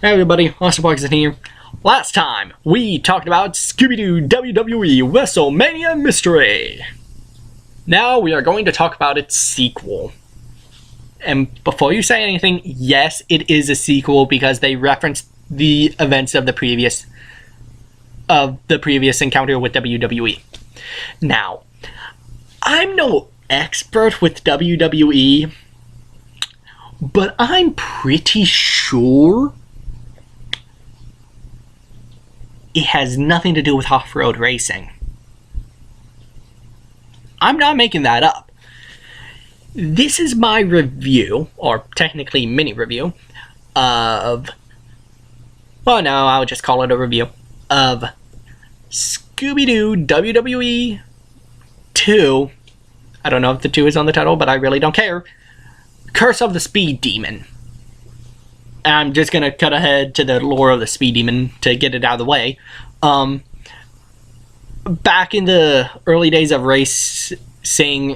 Hey everybody, Austin Parkinson here. Last time, we talked about Scooby-Doo WWE WrestleMania Mystery. Now we are going to talk about its sequel. And before you say anything, yes, it is a sequel because they referenced the events of the previous encounter with WWE. Now, I'm no expert with WWE, but I'm pretty sure it has nothing to do with off-road racing. I'm not making that up. This is my review, or technically mini review, of... well, no, I'll just call it a review, of Scooby-Doo WWE 2. I don't know if the 2 is on the title, but I really don't care. Curse of the Speed Demon. I'm just gonna cut ahead to the lore of the Speed Demon to get it out of the way. Back in the early days of racing,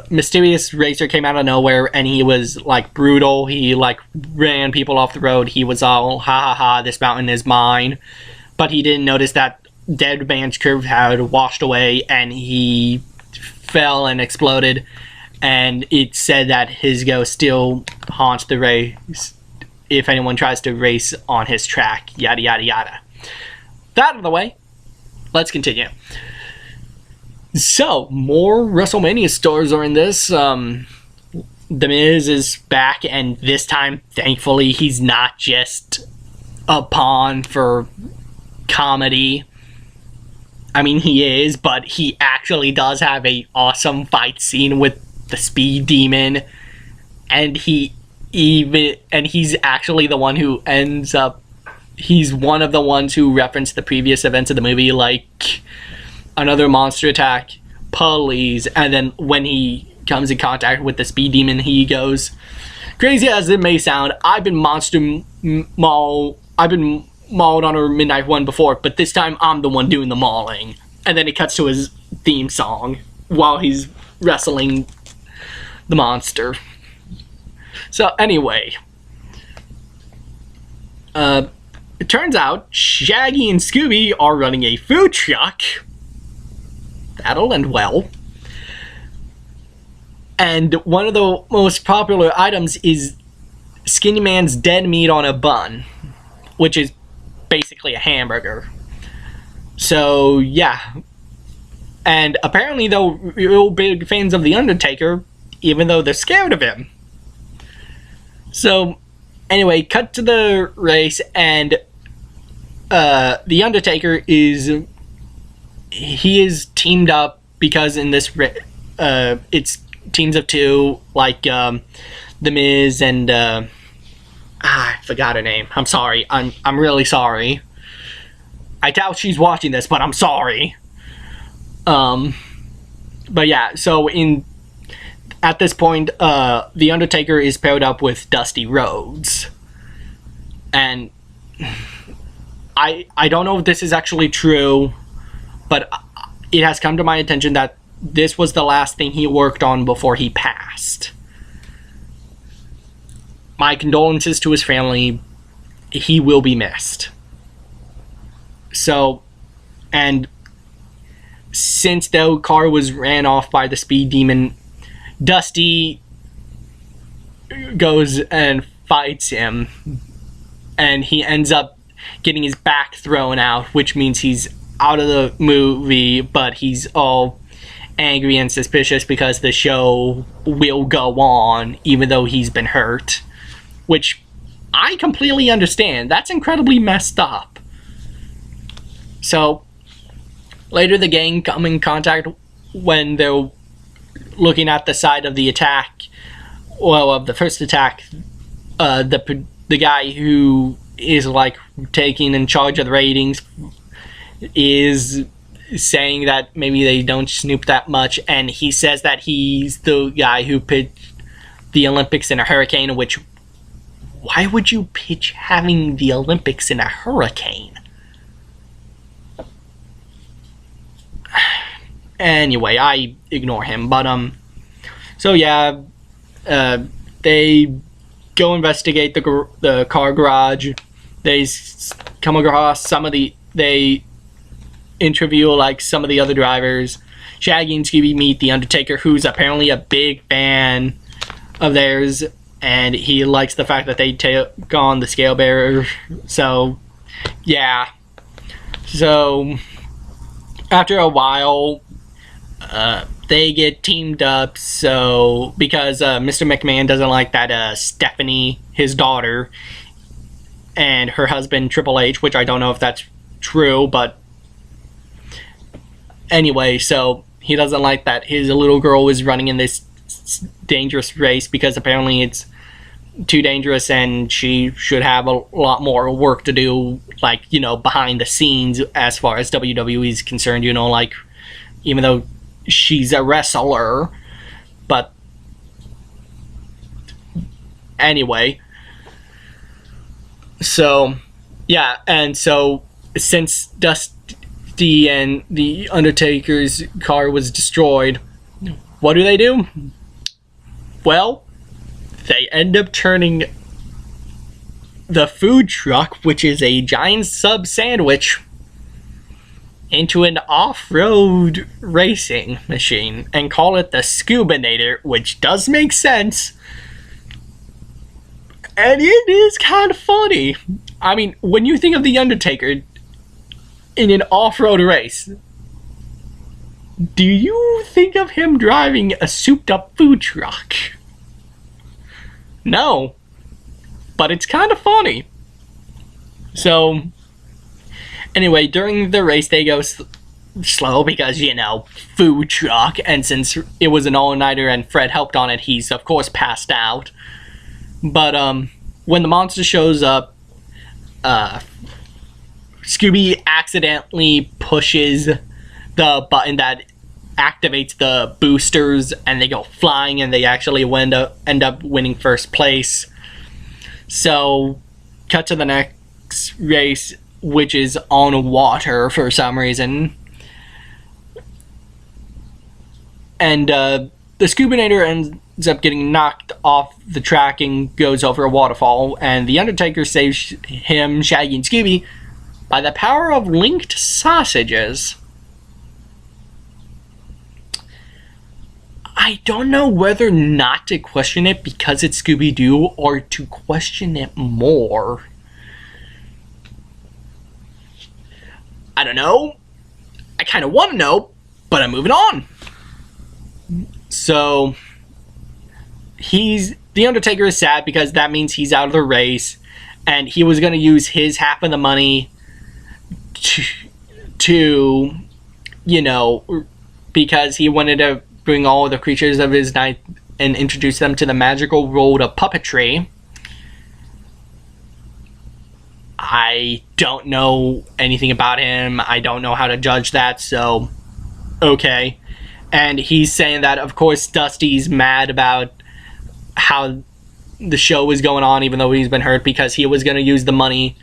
mysterious racer came out of nowhere, and he was like brutal. He like ran people off the road. He was all ha ha ha, this mountain is mine. But he didn't notice that Dead Man's Curve had washed away, and he fell and exploded. And it said that his ghost still haunts the race if anyone tries to race on his track, yada yada yada. That out of the way, let's continue. So, more WrestleMania stars are in this. The Miz is back, and this time, thankfully, he's not just a pawn for comedy. I mean, he is, but he actually does have an awesome fight scene with the Speed Demon, and he's actually the one who ends up, he's one of the ones who referenced the previous events of the movie, like another monster attack, pulleys, and then when he comes in contact with the Speed Demon, he goes, crazy as it may sound, I've been mauled on a midnight one before, but this time I'm the one doing the mauling. And then it cuts to his theme song while he's wrestling the monster. So anyway, it turns out Shaggy and Scooby are running a food truck. That'll end well. And one of the most popular items is Skinny Man's dead meat on a bun, which is basically a hamburger. So yeah, and apparently they're real big fans of The Undertaker, even though they're scared of him. So anyway, cut to the race, and The Undertaker is teamed up because in this it's teams of two, like The Miz and I forgot her name. I'm sorry. I'm really sorry. I doubt she's watching this, but I'm sorry. But yeah, so at this point, The Undertaker is paired up with Dusty Rhodes. And I don't know if this is actually true, but it has come to my attention that this was the last thing he worked on before he passed. My condolences to his family. He will be missed. So, and since the car was ran off by the Speed Demon, Dusty goes and fights him, and he ends up getting his back thrown out, which means he's out of the movie, but he's all angry and suspicious because the show will go on even though he's been hurt, which I completely understand. That's incredibly messed up. So, later the gang come in contact when they're looking at the side of the attack, well, of the first attack, the guy who is like taking in charge of the ratings is saying that maybe they don't snoop that much, and he says that he's the guy who pitched the Olympics in a hurricane, which, why would you pitch having the Olympics in a hurricane? Anyway, I ignore him, but so yeah, they go investigate the car garage, they come across they interview like some of the other drivers. Shaggy and Scooby meet the Undertaker, who's apparently a big fan of theirs, and he likes the fact that they take on the scale bearer. So yeah, so after a while they get teamed up, so because Mr. McMahon doesn't like that Stephanie, his daughter, and her husband Triple H, which I don't know if that's true, but anyway, so he doesn't like that his little girl is running in this dangerous race because apparently it's too dangerous and she should have a lot more work to do, like, you know, behind the scenes as far as WWE is concerned, you know, like, even though she's a wrestler. But anyway, so yeah, and so since Dusty and the Undertaker's car was destroyed, what do? Well, they end up turning the food truck, which is a giant sub sandwich, into an off-road racing machine and call it the Scoobinator, which does make sense. And it is kind of funny. I mean, when you think of The Undertaker in an off-road race, do you think of him driving a souped-up food truck? No. But it's kind of funny. So, anyway, during the race they go slow because, you know, food truck, and since it was an all-nighter and Fred helped on it, he's of course passed out. But when the monster shows up, Scooby accidentally pushes the button that activates the boosters and they go flying, and they actually end up winning first place. So, cut to the next race, which is on water for some reason. And the Scoobinator ends up getting knocked off the track and goes over a waterfall, and the Undertaker saves him, Shaggy, and Scooby by the power of linked sausages. I don't know whether not to question it because it's Scooby-Doo or to question it more. I don't know. I kind of want to know, but I'm moving on. So, the Undertaker is sad because that means he's out of the race, and he was going to use his half of the money to, you know, because he wanted to bring all the creatures of his night and introduce them to the magical world of puppetry. I don't know anything about him. I don't know how to judge that, so okay. And he's saying that, of course, Dusty's mad about how the show was going on, even though he's been hurt, because he was going to use the money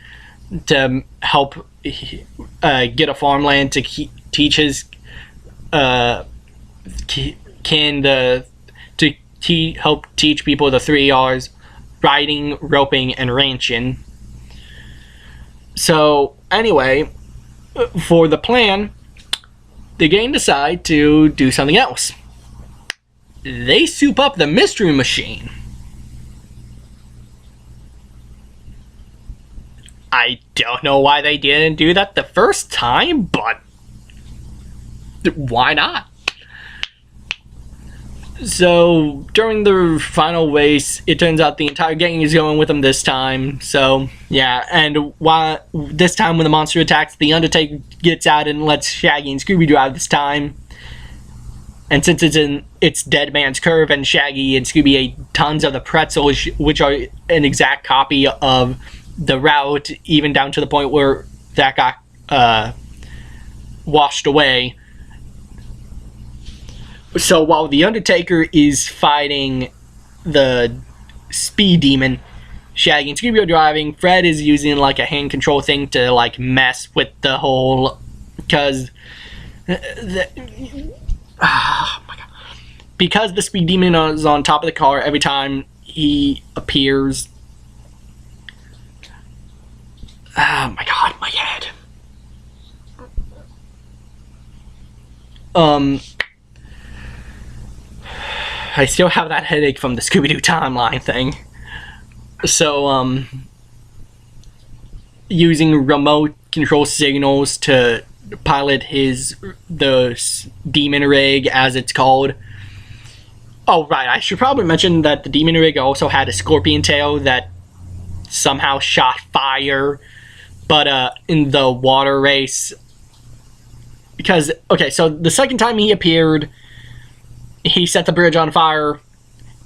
to help get a farmland to teach his help teach people the 3 R's: riding, roping, and ranching. So, anyway, for the plan, the gang decide to do something else. They soup up the Mystery Machine. I don't know why they didn't do that the first time, but why not? So, during the final race, it turns out the entire gang is going with them this time. So, yeah, and this time when the monster attacks, the Undertaker gets out and lets Shaggy and Scooby drive this time. And since it's Dead Man's Curve, and Shaggy and Scooby ate tons of the pretzels, which are an exact copy of the route, even down to the point where that got washed away. So while the Undertaker is fighting the Speed Demon, Shaggy and Scooby are driving. Fred is using like a hand control thing to like mess with the whole, because because the Speed Demon is on top of the car every time he appears. um, I still have that headache from the Scooby-Doo timeline thing. So, using remote control signals to pilot the demon rig, as it's called. Oh, right, I should probably mention that the demon rig also had a scorpion tail that somehow shot fire, but in the water race, because, okay, so the second time he appeared, he set the bridge on fire.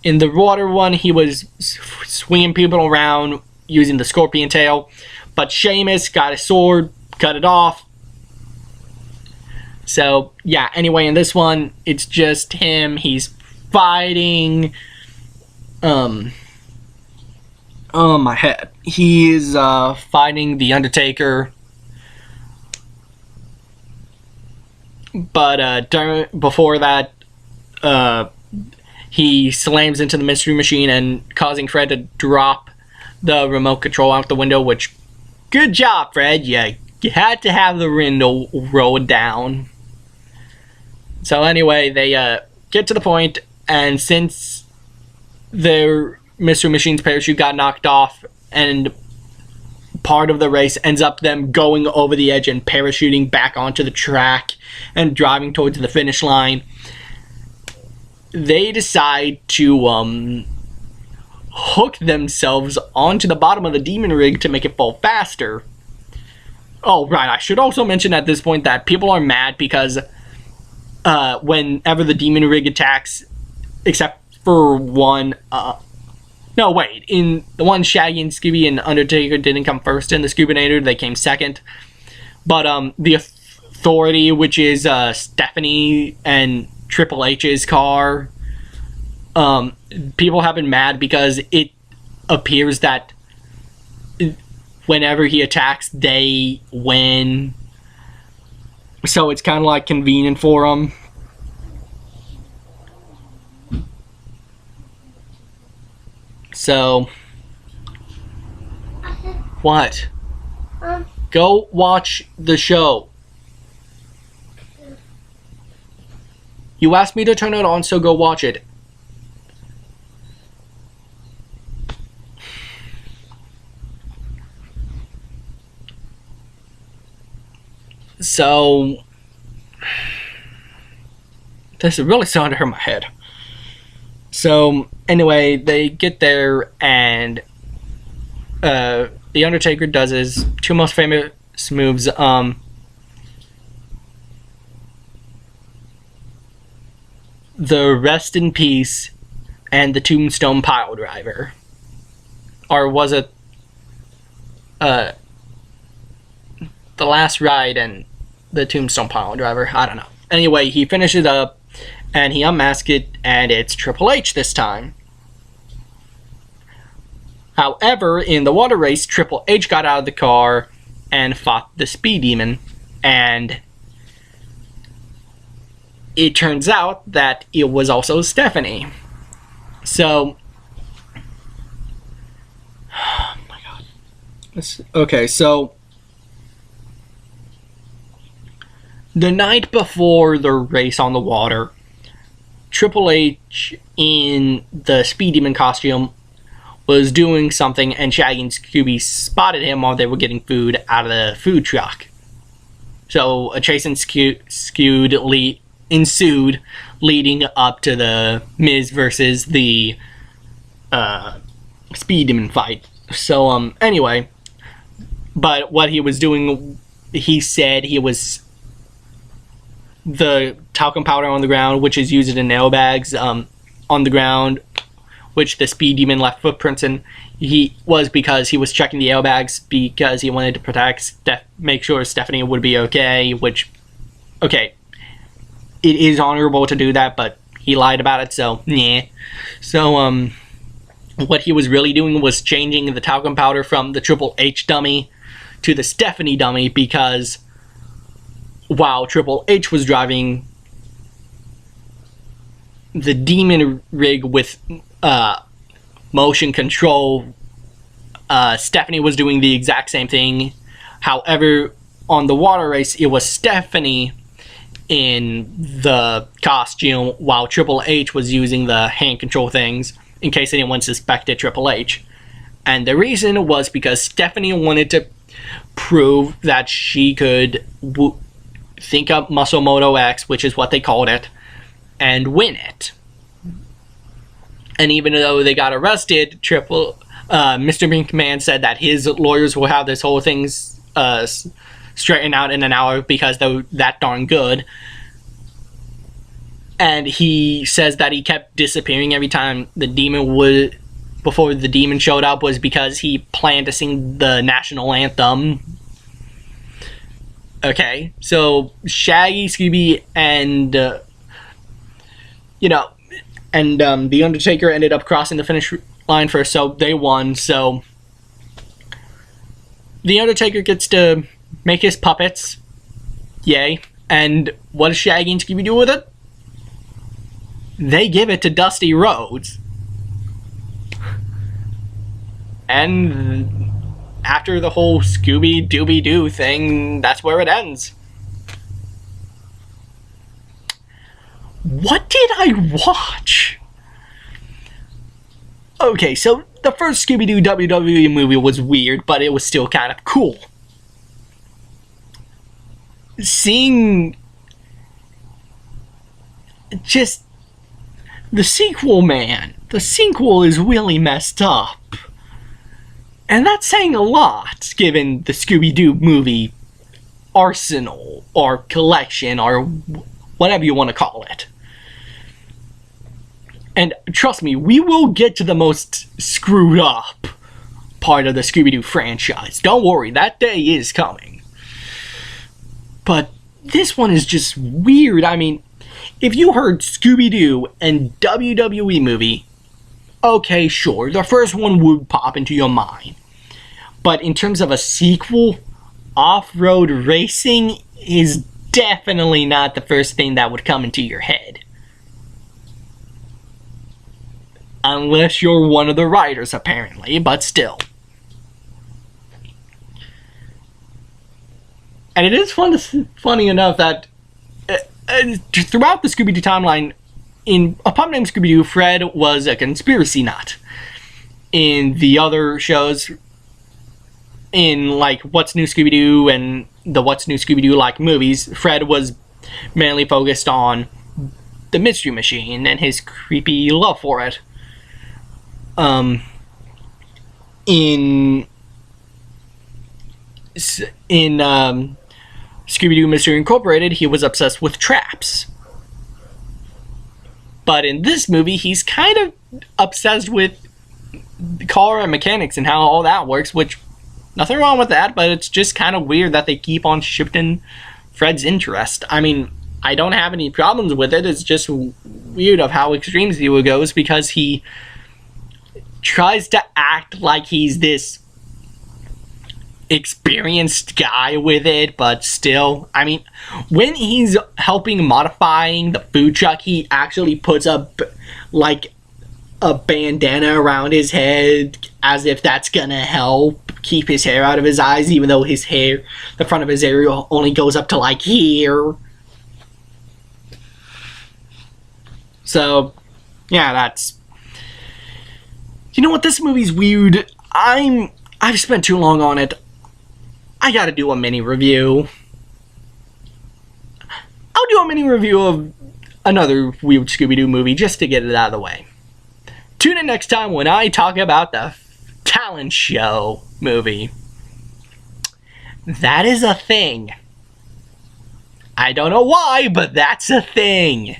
In the water one, he was swinging people around using the scorpion tail, but Seamus got a sword, cut it off. So, yeah, anyway, in this one, it's just him. He's fighting, oh, my head. He's, fighting the Undertaker. But, before that, he slams into the Mystery Machine and causing Fred to drop the remote control out the window, which, good job, Fred. You had to have the window rolled down. So anyway, they get to the point, and since their Mystery Machine's parachute got knocked off, and part of the race ends up them going over the edge and parachuting back onto the track and driving towards the finish line, they decide to hook themselves onto the bottom of the demon rig to make it fall faster. Oh, right, I should also mention at this point that people are mad because whenever the demon rig attacks, except for one, no, wait, in the one Shaggy and Scooby and Undertaker didn't come first in the Scoobinator, they came second. But the Authority, which is Stephanie and Triple H's car, people have been mad because it appears that whenever he attacks, they win. So it's kind of like convenient for them. So, what? Go watch the show. You asked me to turn it on, so go watch it. So, this is really starting to hurt my head. So, anyway, they get there, and The Undertaker does his two most famous moves. The Rest in Peace and the Tombstone Pile Driver. Or was it The Last Ride and the Tombstone Pile Driver? I don't know. Anyway, he finishes up and he unmasks it, and it's Triple H this time. However, in the water race, Triple H got out of the car and fought the Speed Demon, and it turns out that it was also Stephanie. So, oh my god. Okay, so the night before the race on the water, Triple H in the Speed Demon costume was doing something, and Shaggy and Scooby spotted him while they were getting food out of the food truck. So a chase ensued, leading up to the Miz versus the Speed Demon fight. So anyway, but what he was doing, he said he was the talcum powder on the ground, which is used in nail bags on the ground, which the Speed Demon left footprints in. He was because he was checking the airbags because he wanted to protect make sure Stephanie would be okay, which, okay, it is honorable to do that, but he lied about it, so yeah. So what he was really doing was changing the talcum powder from the Triple H dummy to the Stephanie dummy, because while Triple H was driving the demon rig with motion control, Stephanie was doing the exact same thing. However, on the water race, it was Stephanie in the costume, while Triple H was using the hand control things in case anyone suspected Triple H. And the reason was because Stephanie wanted to prove that she could think up Muscle Moto X, which is what they called it, and win it. And even though they got arrested, Mr. McMahon said that his lawyers will have this whole thing straightened out in an hour because they're that darn good. And he says that he kept disappearing every time the demon would, before the demon showed up, was because he planned to sing the national anthem. Okay, so Shaggy, Scooby, and The Undertaker ended up crossing the finish line first, so they won. So The Undertaker gets to make his puppets. Yay. And what does Shaggy and Scooby do with it? They give it to Dusty Rhodes. And after the whole Scooby-Dooby-Doo thing, that's where it ends. What did I watch? Okay, so the first Scooby-Doo WWE movie was weird, but it was still kind of cool. Seeing just the sequel, man. The sequel is really messed up. And that's saying a lot, given the Scooby-Doo movie arsenal, or collection, or whatever you want to call it. And trust me, we will get to the most screwed up part of the Scooby-Doo franchise. Don't worry, that day is coming. But this one is just weird. I mean, if you heard Scooby-Doo and WWE movie, okay, sure, the first one would pop into your mind. But in terms of a sequel, off-road racing is definitely not the first thing that would come into your head. Unless you're one of the writers, apparently, but still. And it is funny enough that throughout the Scooby-Doo timeline, in A Pup Named Scooby-Doo, Fred was a conspiracy nut. In the other shows, in like What's New Scooby-Doo and the What's New Scooby-Doo like movies, Fred was mainly focused on the Mystery Machine and his creepy love for it. In Scooby-Doo Mystery Incorporated, he was obsessed with traps. But in this movie, he's kind of obsessed with car and mechanics and how all that works, which, nothing wrong with that, but it's just kind of weird that they keep on shifting Fred's interest. I mean, I don't have any problems with it, it's just weird of how Extreme Zero goes, because he tries to act like he's this experienced guy with it, but still, I mean, when he's helping modifying the food truck, he actually puts up like a bandana around his head as if that's gonna help keep his hair out of his eyes, even though his hair, the front of his hair only goes up to like here. So yeah, that's, you know what, this movie's weird. I've spent too long on it. I gotta do a mini review. I'll do a mini review of another weird Scooby-Doo movie just to get it out of the way. Tune in next time when I talk about the Talent Show movie. That is a thing. I don't know why, but that's a thing.